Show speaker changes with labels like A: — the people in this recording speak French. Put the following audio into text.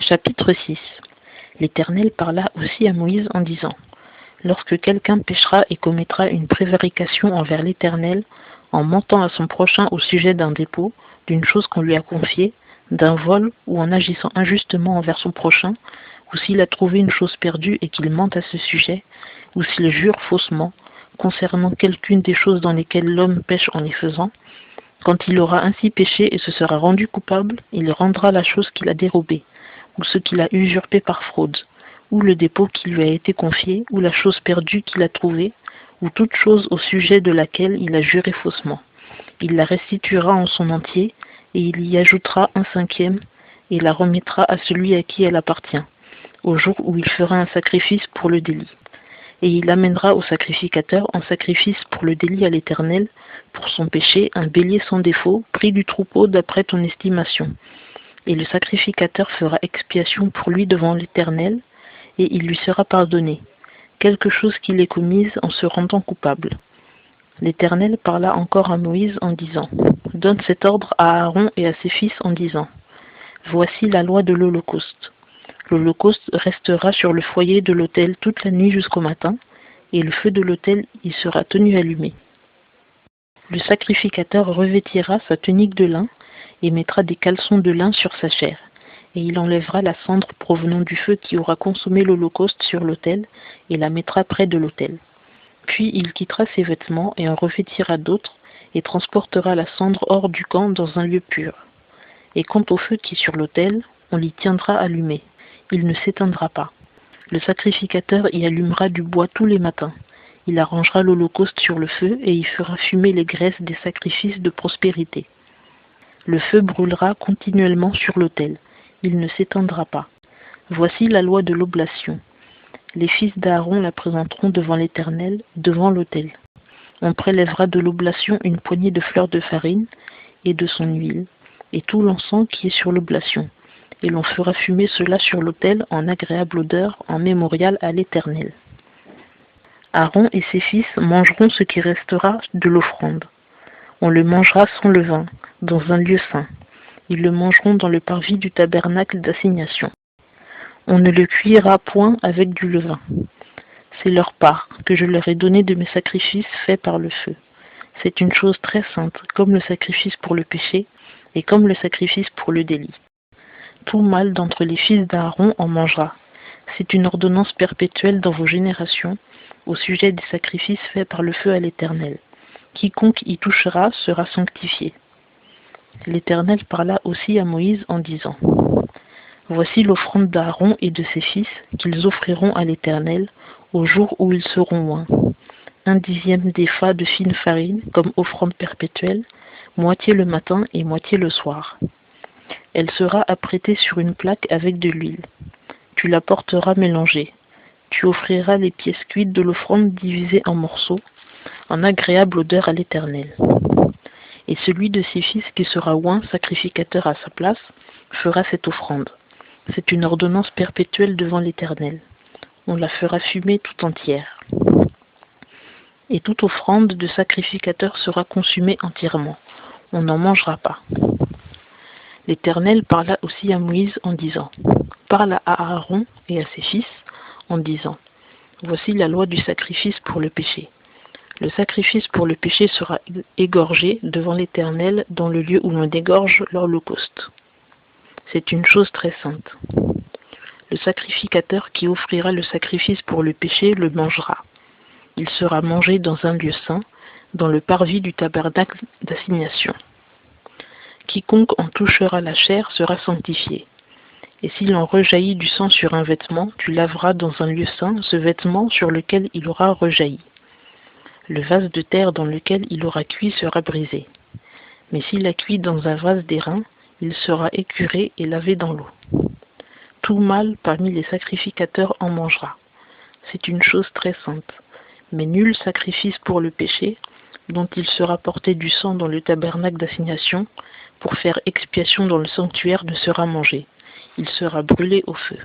A: Chapitre 6. L'Éternel parla aussi à Moïse en disant: Lorsque quelqu'un péchera et commettra une prévarication envers l'Éternel, en mentant à son prochain au sujet d'un dépôt, d'une chose qu'on lui a confiée, d'un vol ou en agissant injustement envers son prochain, ou s'il a trouvé une chose perdue et qu'il mente à ce sujet, ou s'il jure faussement, concernant quelqu'une des choses dans lesquelles l'homme pêche en les faisant, quand il aura ainsi péché et se sera rendu coupable, il rendra la chose qu'il a dérobée, ou ce qu'il a usurpé par fraude, ou le dépôt qui lui a été confié, ou la chose perdue qu'il a trouvée, ou toute chose au sujet de laquelle il a juré faussement. Il la restituera en son entier, et il y ajoutera un cinquième, et la remettra à celui à qui elle appartient, au jour où il fera un sacrifice pour le délit. Et il amènera au sacrificateur en sacrifice pour le délit à l'Éternel, pour son péché, un bélier sans défaut, pris du troupeau d'après ton estimation. Et le sacrificateur fera expiation pour lui devant l'Éternel, et il lui sera pardonné, quelque chose qu'il ait commise en se rendant coupable. L'Éternel parla encore à Moïse en disant: Donne cet ordre à Aaron et à ses fils en disant: Voici la loi de l'Holocauste. L'Holocauste restera sur le foyer de l'autel toute la nuit jusqu'au matin, et le feu de l'autel y sera tenu allumé. Le sacrificateur revêtira sa tunique de lin et mettra des caleçons de lin sur sa chair, et il enlèvera la cendre provenant du feu qui aura consommé l'Holocauste sur l'autel et la mettra près de l'autel. Puis il quittera ses vêtements et en revêtira d'autres, et transportera la cendre hors du camp dans un lieu pur. Et quant au feu qui est sur l'autel, on l'y tiendra allumé. Il ne s'éteindra pas. Le sacrificateur y allumera du bois tous les matins. Il arrangera l'Holocauste sur le feu et y fera fumer les graisses des sacrifices de prospérité. Le feu brûlera continuellement sur l'autel. Il ne s'éteindra pas. Voici la loi de l'oblation. Les fils d'Aaron la présenteront devant l'Éternel, devant l'autel. On prélèvera de l'oblation une poignée de fleurs de farine et de son huile, et tout l'encens qui est sur l'oblation. Et l'on fera fumer cela sur l'autel en agréable odeur, en mémorial à l'Éternel. Aaron et ses fils mangeront ce qui restera de l'offrande. On le mangera sans levain, dans un lieu saint. Ils le mangeront dans le parvis du tabernacle d'assignation. On ne le cuira point avec du levain. C'est leur part, que je leur ai donnée de mes sacrifices faits par le feu. C'est une chose très sainte, comme le sacrifice pour le péché, et comme le sacrifice pour le délit. Tout mâle d'entre les fils d'Aaron en mangera. C'est une ordonnance perpétuelle dans vos générations, au sujet des sacrifices faits par le feu à l'Éternel. Quiconque y touchera sera sanctifié. L'Éternel parla aussi à Moïse en disant: Voici l'offrande d'Aaron et de ses fils qu'ils offriront à l'Éternel au jour où ils seront oints. 1/10 d'épha de fine farine comme offrande perpétuelle, moitié le matin et moitié le soir. Elle sera apprêtée sur une plaque avec de l'huile. Tu la porteras mélangée. Tu offriras les pièces cuites de l'offrande divisées en morceaux, en agréable odeur à l'Éternel. Et celui de ses fils qui sera oint, sacrificateur à sa place, fera cette offrande. C'est une ordonnance perpétuelle devant l'Éternel. On la fera fumer tout entière. Et toute offrande de sacrificateur sera consumée entièrement. On n'en mangera pas. L'Éternel parla aussi à Moïse en disant: Parle à Aaron et à ses fils en disant: Voici la loi du sacrifice pour le péché. Le sacrifice pour le péché sera égorgé devant l'Éternel dans le lieu où l'on égorge l'Holocauste. C'est une chose très sainte. Le sacrificateur qui offrira le sacrifice pour le péché le mangera. Il sera mangé dans un lieu saint, dans le parvis du tabernacle d'assignation. Quiconque en touchera la chair sera sanctifié. Et s'il en rejaillit du sang sur un vêtement, tu laveras dans un lieu saint ce vêtement sur lequel il aura rejailli. Le vase de terre dans lequel il aura cuit sera brisé. Mais s'il a cuit dans un vase d'airain, il sera écuré et lavé dans l'eau. Tout mâle parmi les sacrificateurs en mangera. C'est une chose très sainte. Mais nul sacrifice pour le péché, dont il sera porté du sang dans le tabernacle d'assignation, pour faire expiation dans le sanctuaire, ne sera mangé. Il sera brûlé au feu.